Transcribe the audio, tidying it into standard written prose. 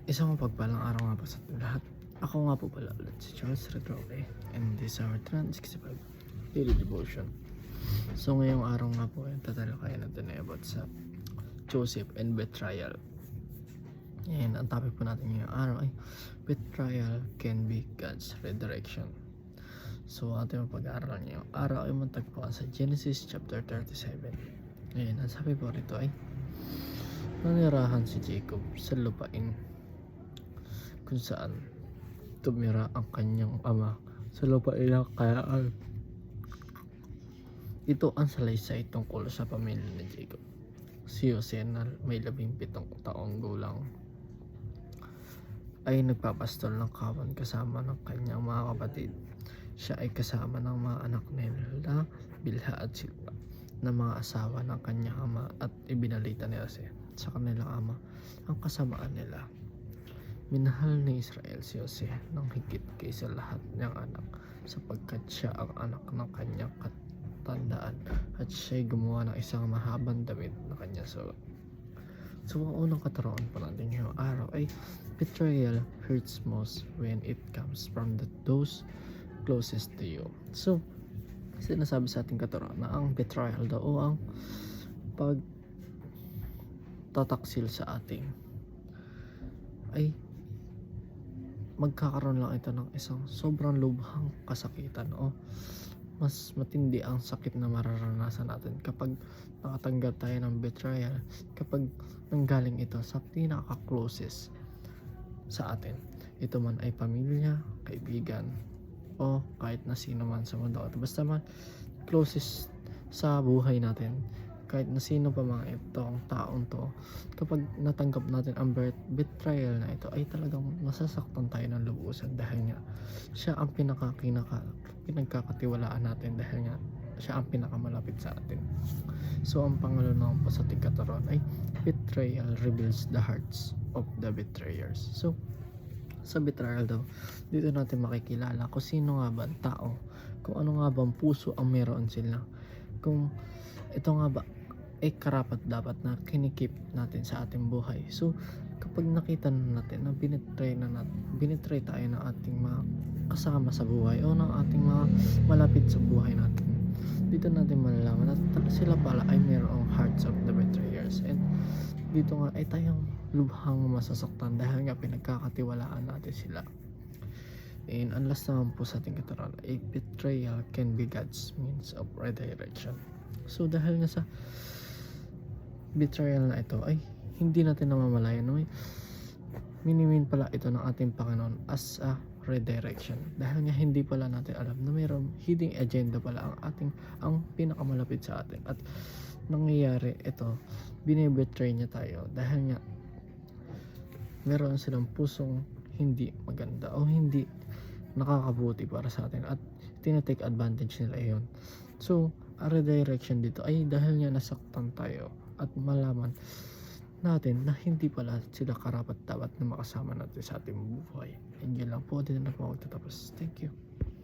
Isang mapagpalang araw nga po sa ating lahat. Ako nga po pala ulit si Charles Redroque, and this is our 365 daily devotion. So ngayong araw nga po ay tatalakayan natin ay about sa Joseph and betrayal. And ang topic po natin ngayong araw ay betrayal can be God's redirection. So ating pag-aaral ngayong araw ay matagpuan sa Genesis chapter 37. Ngayon, ang sabi po rito ay nanirahan si Jacob sa lupain kung saan tumira ang kanyang ama sa lupain ng Kanaan. Ito ang salaysay tungkol sa pamilya ni Jacob. Si Jose na may 17 taong gulang ay nagpapastol ng kawan kasama ng kanyang mga kapatid. Siya ay kasama ng mga anak nila Bilha at Silpa na mga asawa ng kanyang ama, at ibinalita ni Jose sa kanilang ama ang kasamaan nila. Minahal ni Israel si Jose ng higit kaysa lahat niyang anak, sapagkat siya ang anak ng kanyang katandaan, at siya'y gumawa ng isang mahabang damit na kanyang suot. So ang unang katuruan po natin ngayong araw ay betrayal hurts most when it comes from those closest to you. So sinasabi sa ating katuruan na ang betrayal daw o ang pagtataksil sa ating ay magkakaroon lang ito ng isang sobrang lubhang kasakitan, o mas matindi ang sakit na mararanasan natin kapag nakatanggap tayo ng betrayal, kapag nanggaling ito sa pinaka-closest sa atin. Ito man ay pamilya, kaibigan, o kahit na sino man sa mundo. At basta man closest sa buhay natin, kahit na sino pa mga itong taong to, kapag natanggap natin ang betrayal na ito, ay talagang masasaktan tayo ng lubusan, dahil nga siya ang pinagkakatiwalaan natin, dahil nga siya ang pinakamalapit sa atin. So ang pangalan naman po sa ating katuruan ay betrayal reveals the hearts of the betrayers. So sa betrayal daw, dito natin makikilala kung sino nga ba ang tao, kung ano nga ba ang puso ang meron sila, kung ito nga ba ay karapat dapat na kinikip natin sa ating buhay. So kapag nakita na natin na binitray tayo ng ating mga kasama sa buhay o ng ating mga malapit sa buhay natin, dito natin malalaman na sila pala ay mayroong hearts of the betrayers, and dito nga ay tayong lubhang masasaktan dahil nga pinagkakatiwalaan natin sila. And ang last naman po sa ating katuruan ay betrayal can be God's means of redirection. So dahil nga sa betrayal na ito ay hindi natin namamalayan, no? Minimin pala ito ng ating Panginoon as a redirection, dahil nga hindi pala natin alam na mayroong hidden agenda pala ang pinakamalapit sa atin, at nangyayari ito, binibetray niya tayo dahil nga meron silang pusong hindi maganda o hindi nakakabuti para sa atin, at tinatake advantage nila iyon. So a redirection dito ay dahil nga nasaktan tayo at malaman natin na hindi pala sila karapat dapat na makasama natin sa ating buhay. And yun lang po, dito na po magtatapos. Thank you.